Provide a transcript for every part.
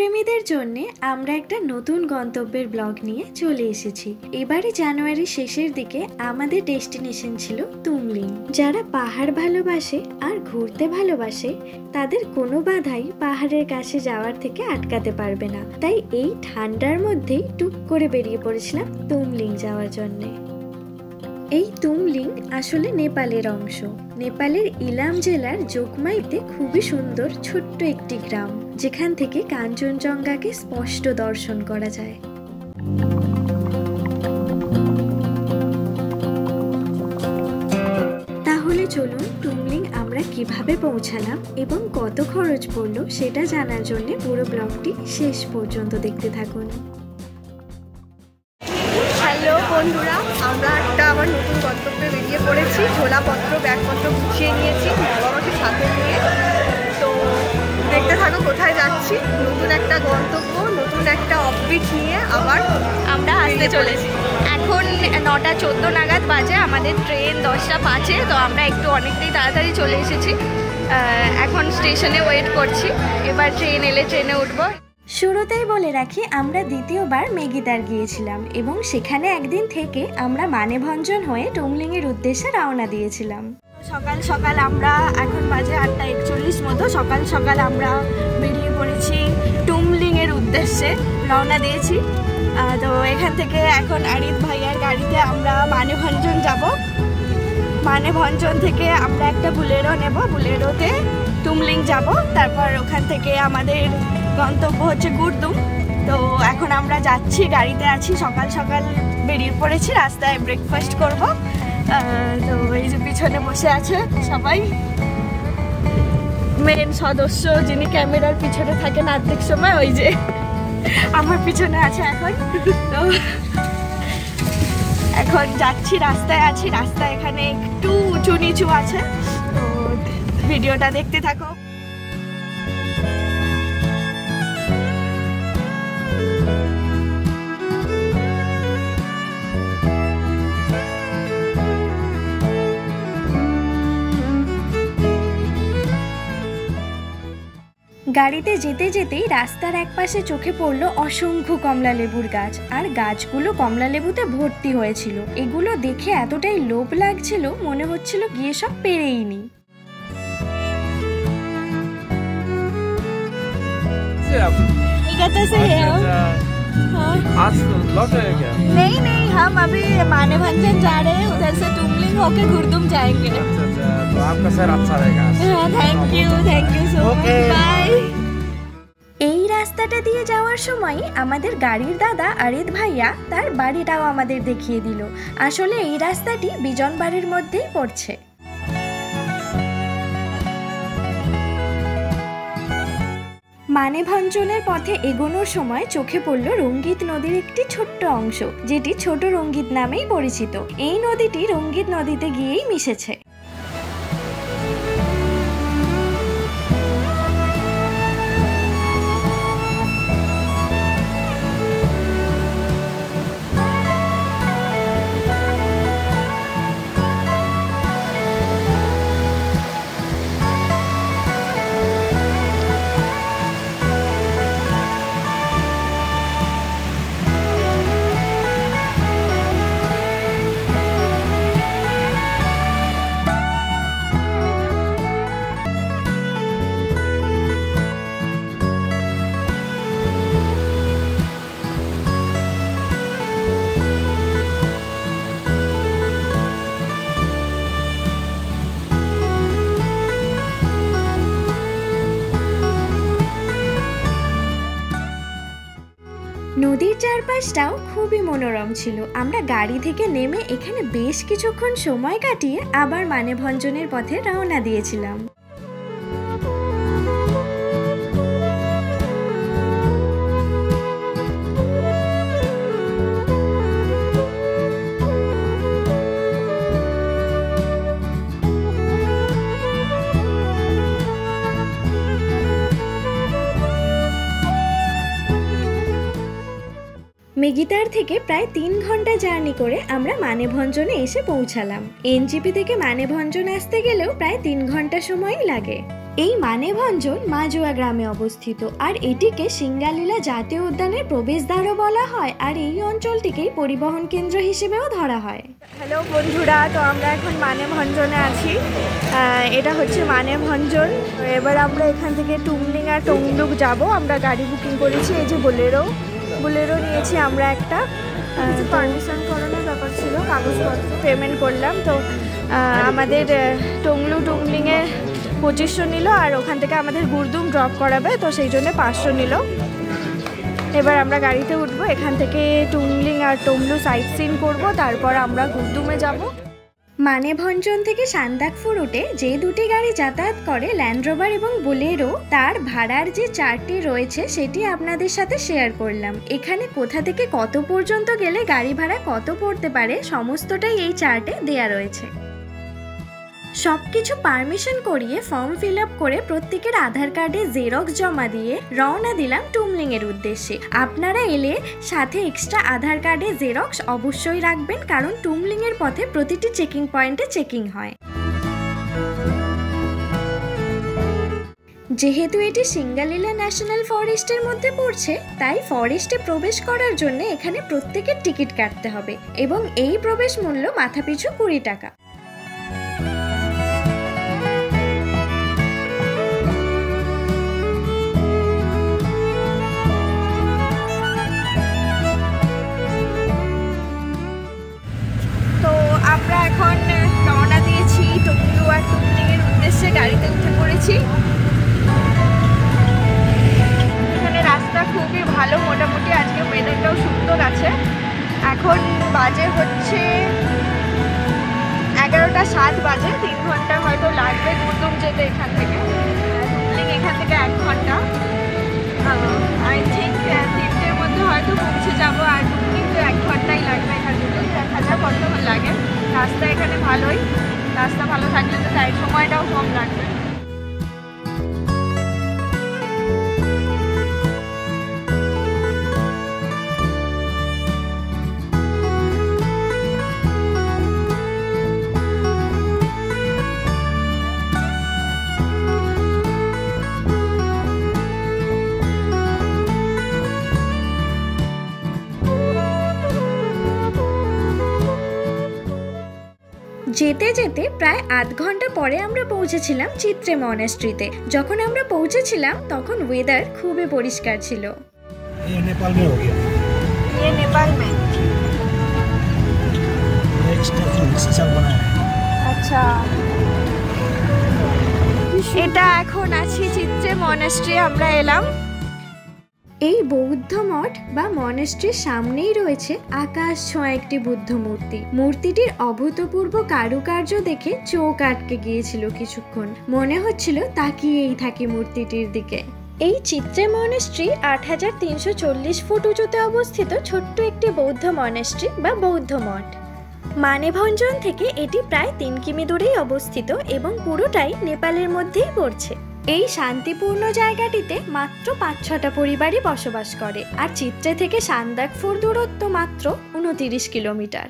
প্রেমীদের জন্য আমরা একটা নতুন গন্তব্যের ব্লগ নিয়ে চলে এসেছি। এবারে জানুয়ারির শেষের দিকে আমাদের ডেস্টিনেশন ছিল তুমলিং। যারা পাহাড় ভালোবাসে আর ঘুরতে ভালোবাসে তাদের কোনো বাধাই পাহাড়ের কাছে যাওয়ার থেকে আটকাতে পারবে না। তাই এই ঠান্ডার মধ্যেই টুক করে বেরিয়ে পড়েছিলাম তুমলিং যাওয়ার জন্যে। এই তুমলিং আসলে নেপালের অংশ। নেপালের ইলাম জেলার জোকমাইতে খুবই সুন্দর ছোট্ট একটি গ্রাম, যেখান থেকে কাঞ্চনজঙ্ঘাকে স্পষ্ট দর্শন করা যায়। তাহলে চলুন তুমলিং আমরা কিভাবে পৌঁছালাম এবং কত খরচ পড়লো সেটা জানার জন্য পুরো ব্লগটি শেষ পর্যন্ত দেখতে থাকুন। হ্যালো বন্ধুরা, আমরা একটা আবার নতুন গন্তব্যে বেরিয়ে পড়েছি। ঝোলাপত্র ব্যাগপত্র গুছিয়ে নিয়েছি বাবাকে সাথে নিয়ে। তো দেখতে থাকো কোথায় যাচ্ছি। নতুন একটা গন্তব্য, নতুন একটা অফবিট নিয়ে আবার আমরা আসতে চলেছি। এখন 9:14 নাগাদ বাজে, আমাদের ট্রেন 10:05-এ। তো আমরা একটু অনেকটাই তাড়াতাড়ি চলে এসেছি। এখন স্টেশনে ওয়েট করছি, এবার ট্রেন এলে ট্রেনে উঠবো। শুরুতেই বলে রাখি, আমরা দ্বিতীয়বার মেগিদার গিয়েছিলাম এবং সেখানে একদিন থেকে আমরা মানেভঞ্জন হয়ে তুমলিংয়ের উদ্দেশ্যে রওনা দিয়েছিলাম। সকাল সকাল আমরা, এখন বাজে 8:41 মতো, সকাল সকাল আমরা বেরিয়ে পড়েছি তুমলিংয়ের উদ্দেশ্যে, রওনা দিয়েছি। তো এখান থেকে এখন আরিত ভাইয়ার গাড়িতে আমরা মানেভঞ্জন যাব। মানেভঞ্জন থেকে আমরা একটা বুলেরো নেব, বুলেরোতে তুমলিং যাব। তারপর ওখান থেকে আমাদের গন্তব্য হচ্ছে গুরদুম। তো এখন আমরা যাচ্ছি, গাড়িতে আছি, সকাল সকাল বেরিয়ে পড়েছি, রাস্তায় ব্রেকফাস্ট করব। তো এই যে পিছনে বসে আছে সবাই, মেন সদস্য যিনি ক্যামেরার পিছনে থাকেন অর্ধেক সময়, ওই যে আমার পিছনে আছে এখন। তো এখন যাচ্ছি, রাস্তায় আছি, রাস্তা এখানে একটু উঁচু নিচু আছে। তো ভিডিওটা দেখতে থাকো। গাড়িতে যেতে যেতেই রাস্তার একপাশে চোখে পড়ল অসংখ্য কমলা লেবুর গাছ, আর গাছগুলো কমলা লেবুতে ভর্তি হয়েছিল। এগুলো দেখে এতটাই লোভ লাগছিল, মনে হচ্ছিল গিয়ে সব পেরেই নি। नहीं, हम अभी मानेभंजन जा रहे हैं, उधर से तुमलिंग होके गुरदुम जाएंगे। तो आपका सर अच्छा रहेगा। Thank you so much, bye. এই রাস্তাটা দিয়ে যাওয়ার সময় আমাদের গাড়ির দাদা আরিত ভাইয়া তার বাড়িটাও আমাদের দেখিয়ে দিল। আসলে এই রাস্তাটি বিজনবাড়ির মধ্যেই পড়ছে। মানেভঞ্জনের পথে এগোনোর সময় চোখে পড়ল রঙ্গিত নদীর একটি ছোট্ট অংশ, যেটি ছোট রঙ্গিত নামেই পরিচিত। এই নদীটি রঙ্গিত নদীতে গিয়েই মিশেছে। নদীর চারপাশটাও খুবই মনোরম ছিল। আমরা গাড়ি থেকে নেমে এখানে বেশ কিছুক্ষণ সময় কাটিয়ে আবার মানেভঞ্জনের পথে রওনা দিয়েছিলাম। মেগিদার থেকে প্রায় 3 ঘন্টা জার্নি করে আমরা মানেভঞ্জনে এসে পৌঁছালাম। এনজিপি থেকে মানেভঞ্জন আসতে গেলেও প্রায় 3 ঘন্টা সময়ই লাগে। এই মানেভঞ্জন মাজুয়া গ্রামে অবস্থিত আর এটিকে সিঙ্গালীলা জাতীয় উদ্যানের প্রবেশদ্বারও বলা হয় আর এই অঞ্চলটিকেই পরিবহন কেন্দ্র হিসেবেও ধরা হয়। হ্যালো বন্ধুরা, তো আমরা এখন মানেভঞ্জনে আছি। এটা হচ্ছে মানেভঞ্জন। এবার আমরা এখান থেকে টুমলিং আর টংলুক যাব। আমরা গাড়ি বুকিং করেছি, এই যে বোলেরো নিয়েছি আমরা একটা। পারমিশন করানোর ব্যাপার ছিল, কাগজপত্র পেমেন্ট করলাম। তো আমাদের টুমলিংয়ে 2500 নিল আর ওখান থেকে আমাদের গুরদুম ড্রপ করাবে, তো সেই জন্য 500 নিল। এবার আমরা গাড়িতে উঠবো, এখান থেকে টুমলিং আর টংলু সাইট সিন করবো, তারপর আমরা গুরদুমে যাব। মানেভঞ্জন থেকে সান্দাকফু রুটে যে দুটি গাড়ি যাতায়াত করে ল্যান্ড রোভার এবং বোলেরো, তার ভাড়ার যে চার্টটি রয়েছে সেটি আপনাদের সাথে শেয়ার করলাম। এখানে কোথা থেকে কত পর্যন্ত গেলে গাড়ি ভাড়া কত পড়তে পারে সমস্তটাই এই চার্টে দেয়া রয়েছে। সবকিছু পারমিশন করিয়ে ফর্ম ফিল আপ করে প্রত্যেকের আধার কার্ডে জেরক্স জমা দিয়ে রওনা দিলাম টুমলিং এর উদ্দেশ্যে। আপনারা এলে সাথে এক্সট্রা আধার কার্ডে জেরক্স অবশ্যই রাখবেন, কারণ টুমলিং এর পথে প্রতিটি চেকিং পয়েন্টে চেকিং হয়। যেহেতু এটি সিঙ্গালীলা ন্যাশনাল ফরেস্টের মধ্যে পড়ছে, তাই ফরেস্টে প্রবেশ করার জন্য এখানে প্রত্যেকের টিকিট কাটতে হবে এবং এই প্রবেশ মূল্য মাথাপিছু 20 টাকা। আমরা এখন রওনা দিয়েছি টংলু আর টুমলিং এর উদ্দেশ্যে। গাড়িতে উঠে পড়েছি। এখানে রাস্তা খুবই ভালো, মোটামুটি আজকে ওয়েদারটাও সুন্দর আছে। এখন বাজে হচ্ছে 11:07 বাজে। 3 ঘন্টা হয়তো লাগবে গুরদুম যেতে এখান থেকে। টুমলিং এখান থেকে 1 ঘন্টা। আই থিঙ্ক 3টের মধ্যে হয়তো পৌঁছে যাবো। আর টুমলিং তো 1 ঘন্টাই লাগবে এখান থেকে। দেখা যাক কত লাগে। রাস্তা এখানে ভালোই, রাস্তা ভালো থাকলে তো তাই সময়টাও কম লাগবে। যেতে যেতে প্রায় 8 ঘন্টা পরে আমরা পৌঁছেছিলাম চিত্রে মনাস্ট্রিতে। যখন আমরা পৌঁছেছিলাম তখন ওয়েদার খুবই পরিষ্কার ছিল। ये नेपाल में हो गया। ये नेपाल में। एक स्टैचू शीशा बनाया है। আচ্ছা, এটা এখন আছি চিত্রে মনাস্ট্রি। আমরা এলাম। এই বৌদ্ধ মঠ বা মনাস্ট্রির সামনেই রয়েছে আকাশ ছোঁয়া একটি বুদ্ধ মূর্তি। মূর্তিটির অভূতপূর্ব কারুকার্য দেখে চোখ আটকে গিয়েছিল কিছুক্ষণ। মনে হচ্ছিল তাকিয়েই থাকি মূর্তিটির দিকে। এই চিত্রে মনাস্ট্রি 8340 ফুট উঁচুতে অবস্থিত ছোট্ট একটি বৌদ্ধ মনাস্ট্রি বা বৌদ্ধ মঠ। মানেভঞ্জন থেকে এটি প্রায় 3 কিমি দূরেই অবস্থিত এবং পুরোটাই নেপালের মধ্যেই পড়ছে। এই শান্তিপূর্ণ জায়গাটিতে মাত্র 5-6টা পরিবারই বসবাস করে আর চিত্রে থেকে সান্দাকফুর দূরত্ব মাত্র 29 কিলোমিটার।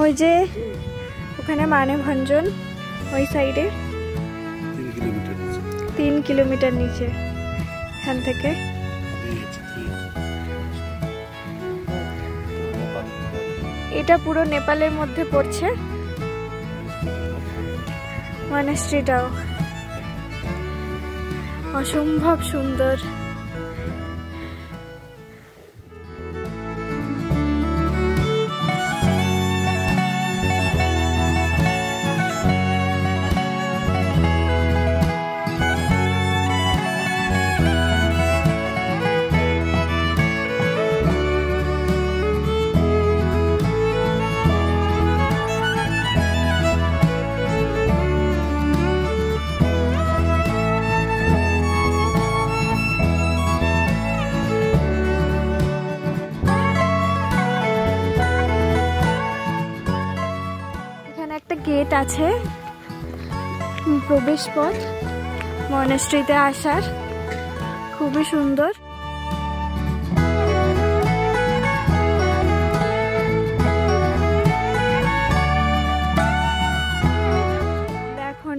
ওই যে ওখানে মানেভঞ্জন, ওই সাইডে 3 কিলোমিটার নিচে এখান থেকে। এটা পুরো নেপালের মধ্যে পড়ছে মনাস্ট্রিটাও। অসম্ভব সুন্দর। গেট আছে, প্রবেশ পথ মনাস্ট্রিতে আসার, খুবই সুন্দর। এখন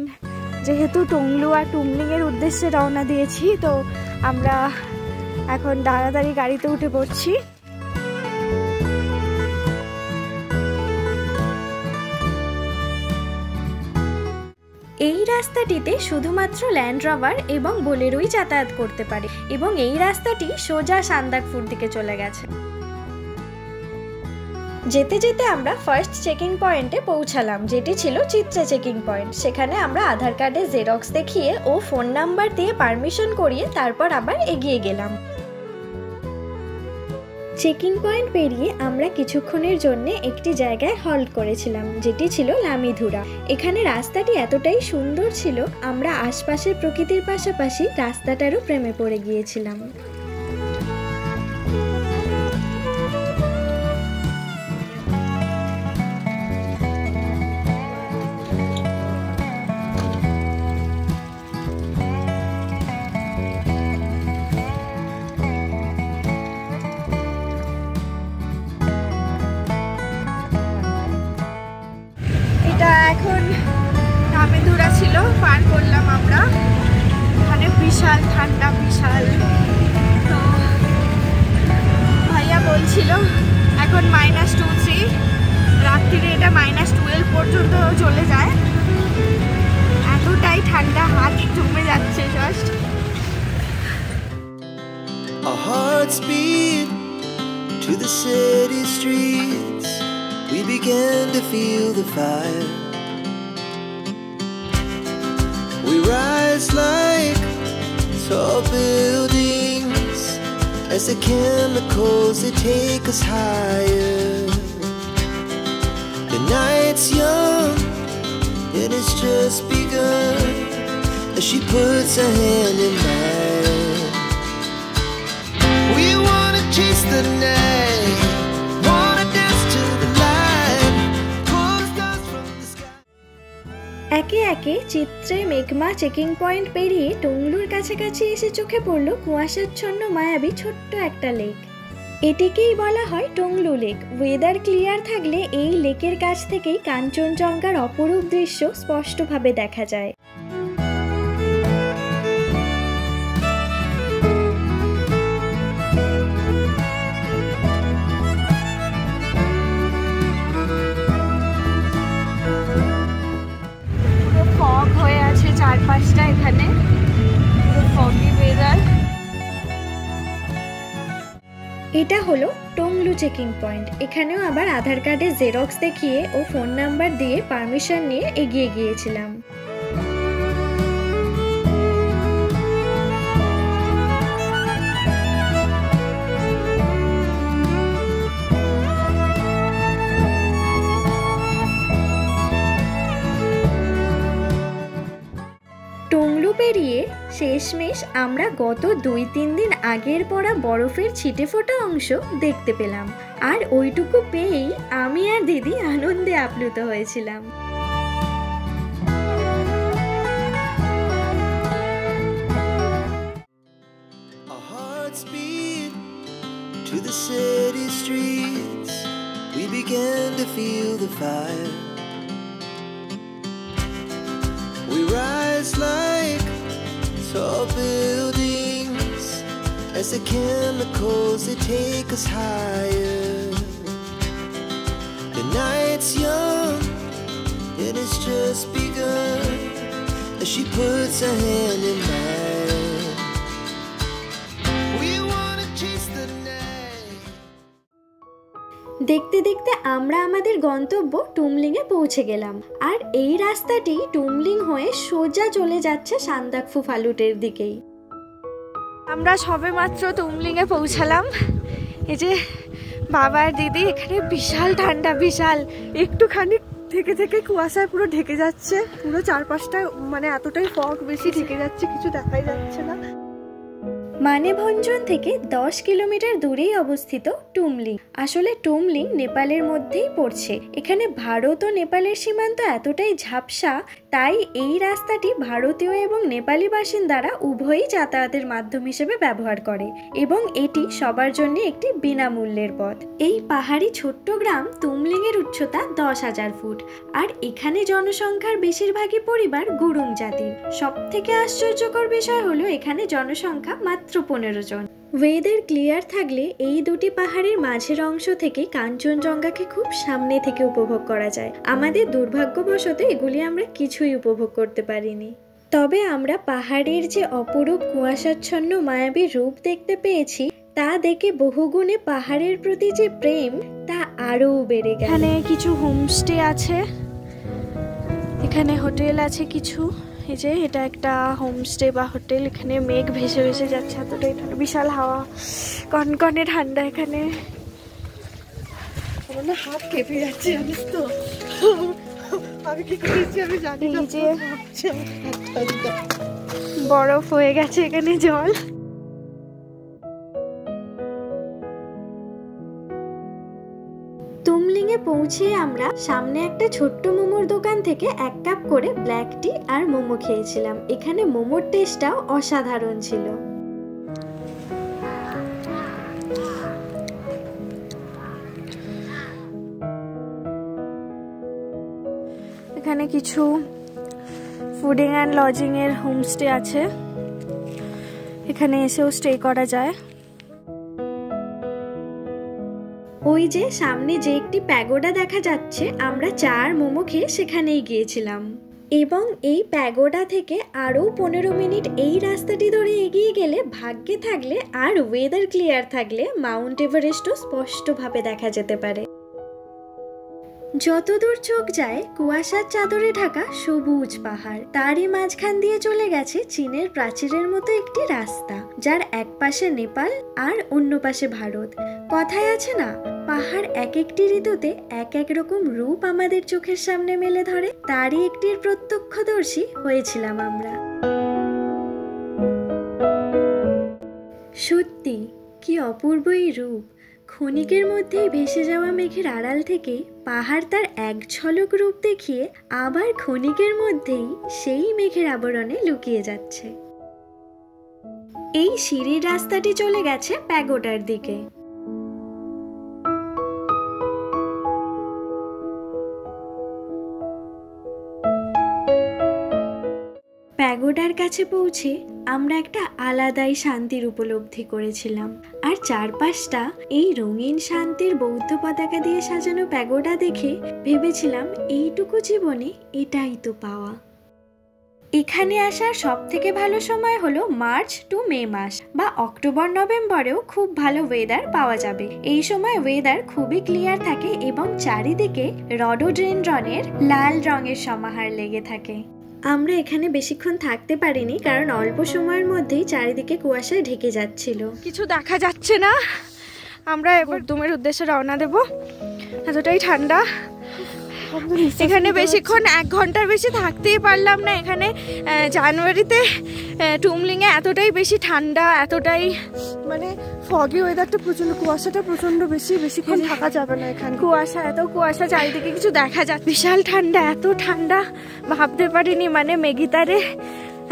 যেহেতু টংলু আর টুমলিং এর উদ্দেশ্যে রওনা দিয়েছি, তো আমরা এখন তাড়াতাড়ি গাড়িতে উঠে পড়ছি। এই রাস্তাটিতে শুধুমাত্র ল্যান্ড রোভার এবং বোলেরোই যাতায়াত করতে পারে এবং এই রাস্তাটি সোজা সান্দাকফুর দিকে চলে গেছে। যেতে যেতে আমরা ফার্স্ট চেকিং পয়েন্টে পৌঁছালাম, যেটি ছিল চিত্রে চেকিং পয়েন্ট। সেখানে আমরা আধার কার্ডে জেরক্স দেখিয়ে ও ফোন নাম্বার দিয়ে পারমিশন করিয়ে তারপর আবার এগিয়ে গেলাম। চেকিং পয়েন্ট পেরিয়ে আমরা কিছুক্ষণের জন্য একটি জায়গায় হল্ট করেছিলাম, যেটি ছিল লামিধুরা। এখানে রাস্তাটি এতটাই সুন্দর ছিল, আমরা আশপাশের প্রকৃতির পাশাপাশি রাস্তাটারও প্রেমে পড়ে গিয়েছিলাম। এখন লামিধুরা ছিল, পার করলাম আমরা। এখানে বিশাল ঠান্ডা, বিশাল। তো ভাইয়া বলছিল এখন -2-3, রাত্রিরে এটা -12 পর্যন্ত চলে যায়। এতটাই ঠান্ডা, হাত জমে যাচ্ছে just. Our hearts beat to the city streets. We began to feel the fire. We rise like tall buildings as the chemicals they take us higher. The night's young and it's just begun as she puts her hand in mine. We wanna chase the night, wanna dance to the light, pull the stars from the sky. একে একে চিত্রে মেঘমা checking point পেরিয়ে টংলুর কাছাকাছি এসে চোখে পড়ল কুয়াশাচ্ছন্ন মায়াবী ছোট্ট একটা লেক। এটিকেই বলা হয় টংলু লেক। ওয়েদার ক্লিয়ার থাকলে এই লেকের কাছ থেকেই কাঞ্চনজঙ্ঘার অপরূপ দৃশ্য স্পষ্টভাবে দেখা যায়। ফগ হয়ে আছে চারপাশটা, এখানে ফগি ওয়েদার। এটা হলো টংলু চেকিং পয়েন্ট। এখানেও আবার আধার কার্ডে জেরক্স দেখিয়ে ও ফোন নাম্বার দিয়ে পারমিশন নিয়ে এগিয়ে গিয়েছিলাম। টংলু পেরিয়ে শেষমেশ আমরা গত 2-3 দিন আগের পড়া বরফের ছিটে ফোটা অংশ দেখতে পেলাম, আর ওইটুকু পেয়েই আমি আর দিদি আনন্দে আপ্লুত হয়েছিলাম। Our hearts beat to the city streets. We began to feel the fire. We rise like tall buildings as the chemicals they take us higher. The night's young and it's just begun as she puts her hand in mine. We wanna chase the night. দেখতে দেখতে আমরা আমাদের গন্তব্য টুমলিং এ পৌঁছে গেলাম, আর এই রাস্তাটি টুমলিং হয়ে সোজা চলে যাচ্ছে সান্দাকফু ফালুটের দিকেই। আমরা সবেমাত্র টুমলিং এ পৌঁছালাম। এই যে বাবা আর দিদি, এখানে বিশাল ঠান্ডা, বিশাল। একটুখানি থেকে থেকে কুয়াশায় পুরো ঢেকে যাচ্ছে, পুরো চারপাশটা মানে এতটাই ফগ বেশি ঢেকে যাচ্ছে, কিছু দেখাই যাচ্ছে না। মানেভঞ্জন থেকে 10 কিলোমিটার দূরেই অবস্থিত টুমলিং। আসলে টুমলিং নেপালের মধ্যেই পড়ছে। এখানে ভারত ও নেপালের সীমান্ত এতটাই ঝাপসা তাই এই রাস্তাটি ভারতীয় এবং নেপালি বাসিন্দারা উভয়ই যাতায়াতের মাধ্যম হিসেবে ব্যবহার করে এবং এটি সবার জন্য একটি বিনামূল্যের পথ। এই পাহাড়ি ছোট্ট গ্রাম তুমলিংয়ের উচ্চতা 10,000 ফুট আর এখানে জনসংখ্যার বেশিরভাগই পরিবার গুরুং জাতির। সব থেকে আশ্চর্যকর বিষয় হলো এখানে জনসংখ্যা মাত্র 15 জন। ওয়েদার ক্লিয়ার থাকলে এই দুটি পাহাড়ের মাঝের অংশ থেকে কাঞ্চনজঙ্ঘাকে খুব সামনে থেকে উপভোগ করা যায়। আমাদের দুর্ভাগ্যবশত এগুলি আমরা কিছুই উপভোগ করতে পারিনি। তবে আমরা পাহাড়ের যে অপরূপ কুয়াশাচ্ছন্ন মায়াবী রূপ দেখতে পেয়েছি তা দেখে বহুগুণে পাহাড়ের প্রতি যে প্রেম তা আরও বেড়ে গেল। এখানে কিছু হোমস্টে আছে, এখানে হোটেল আছে কিছু। এই যে এটা একটা হোমস্টে বা হোটেল। এখানে মেঘ ভেসে ভেসে যাচ্ছে, এতটাই ঠান্ডা, বিশাল হাওয়া, কনকনে ঠান্ডা। এখানে আমার না হাত কেঁপে যাচ্ছে, জানিস তো। আমি কি করেছি আমি জানি না। যে বরফ হয়ে গেছে এখানে জল। তুমলিংয়ে পৌঁছে আমরা সামনে একটা ছোট্ট মোমোর দোকান থেকে 1 কাপ করে ব্ল্যাক টি আর মোমো খেয়েছিলাম। এখানে মোমোর টেস্টটাও অসাধারণ ছিল। এখানে কিছু ফুডিং অ্যান্ড লজিং এর হোমস্টে আছে, এখানে এসেও স্টে করা যায়। ওই যে সামনে যে একটি প্যাগোডা দেখা যাচ্ছে, আমরা চা আর মোমো খেয়ে সেখানেই গিয়েছিলাম। এবং এই প্যাগোডা থেকে আরও 15 মিনিট এই রাস্তাটি ধরে এগিয়ে গেলে ভাগ্যে থাকলে আর ওয়েদার ক্লিয়ার থাকলে মাউন্ট এভারেস্টও স্পষ্টভাবে দেখা যেতে পারে। যতদূর চোখ যায় কুয়াশার চাদরে ঢাকা সবুজ পাহাড়, তারই মাঝখান দিয়ে চলে গেছে চীনের প্রাচীরের মতো একটি রাস্তা, যার এক পাশে নেপাল আর অন্য পাশে ভারত। কথায় আছে না, পাহাড় এক একটি ঋতুতে এক এক রকম রূপ আমাদের চোখের সামনে মেলে ধরে, তারই একটির প্রত্যক্ষদর্শী হয়েছিলাম আমরা। সত্যি কি অপূর্ব এই রূপ! ক্ষণিকের মধ্যেই ভেসে যাওয়া মেঘের আড়াল থেকে পাহাড় তার এক ঝলক রূপ দেখিয়ে আবার ক্ষণিকের মধ্যেই সেই মেঘের আবরণে লুকিয়ে যাচ্ছে। এই সিঁড়ির রাস্তাটি চলে গেছে প্যাগোডার দিকে। প্যাগোডার কাছে পৌঁছে আমরা একটা আলাদাই শান্তির উপলব্ধি করেছিলাম। আর চারপাশটা এই রঙিন শান্তির বৌদ্ধ পতাকা দিয়ে সাজানো প্যাগোডা দেখে ভেবেছিলাম এইটুকু জীবনে এটাই তো পাওয়া। এখানে আসার সব থেকে ভালো সময় হলো মার্চ টু মে মাস বা অক্টোবর নভেম্বরেও খুব ভালো ওয়েদার পাওয়া যাবে। এই সময় ওয়েদার খুবই ক্লিয়ার থাকে এবং চারিদিকে রডোডেনড্রনের লাল রঙের সমাহার লেগে থাকে। আমরা এখানে বেশিক্ষণ থাকতে পারিনি কারণ অল্প সময়ের মধ্যেই চারিদিকে কুয়াশায় ঢেকে যাচ্ছিল, কিছু দেখা যাচ্ছে না। আমরা এবার তুমের উদ্দেশ্যে রওনা দেব, এতটাই ঠান্ডা। এখানে বেশিক্ষণ 1 ঘন্টার বেশি থাকতেই পারলাম না। এখানে জানুয়ারিতে টুমলিংয়ে এতটাই বেশি ঠান্ডা, এতটাই মানে ফগি ওয়েদারটা প্রচন্ড, কুয়াশাটা প্রচন্ড বেশিক্ষণ থাকা যাবে না এখানে। কুয়াশা, এত কুয়াশা, চারিদিকে কিছু দেখা যাচ্ছে, বিশাল ঠান্ডা, এত ঠান্ডা ভাবতে পারিনি। মানে মেঘিতারে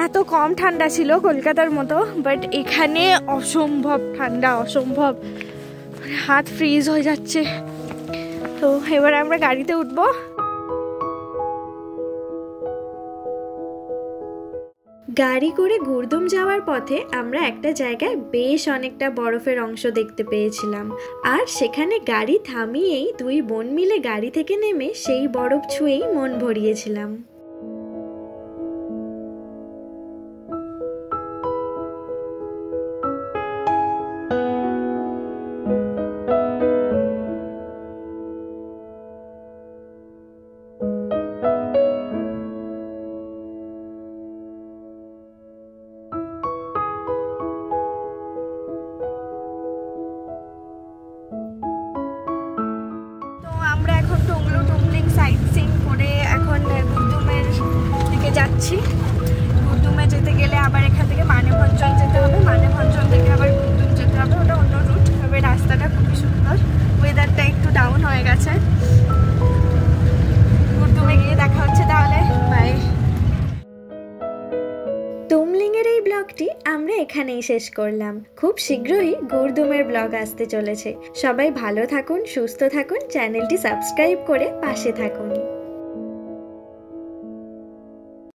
এত কম ঠান্ডা ছিল কলকাতার মতো, বাট এখানে অসম্ভব ঠান্ডা, অসম্ভব, মানে হাত ফ্রিজ হয়ে যাচ্ছে। তো এবার আমরা গাড়িতে উঠবো। গাড়ি করে গুরদুম যাওয়ার পথে আমরা একটা জায়গায় বেশ অনেকটা বরফের অংশ দেখতে পেয়েছিলাম, আর সেখানে গাড়ি থামিয়েই 2 বোন মিলে গাড়ি থেকে নেমে সেই বরফ ছুঁয়েই মন ভরিয়েছিলাম। যাচ্ছি গুরদুমে যেতে গেলে আবার এখান থেকে মানেভঞ্চল যেতে হবে, মানেভঞ্চল থেকে আবার গুরদুম যেতে হবে, ওটা অন্য রুট। তবে রাস্তাটা খুবই সুন্দর, ওয়েদারটা একটু ডাউন হয়ে গেছে। গুরদুমে গিয়ে দেখা হচ্ছে তাহলে, বাই। ব্লগটি আমরা এখানেই শেষ করলাম। খুব শীঘ্রই গুরদুমের ব্লগ আসতে চলেছে। সবাই ভালো থাকুন, সুস্থ থাকুন, চ্যানেলটি সাবস্ক্রাইব করে পাশে থাকুন।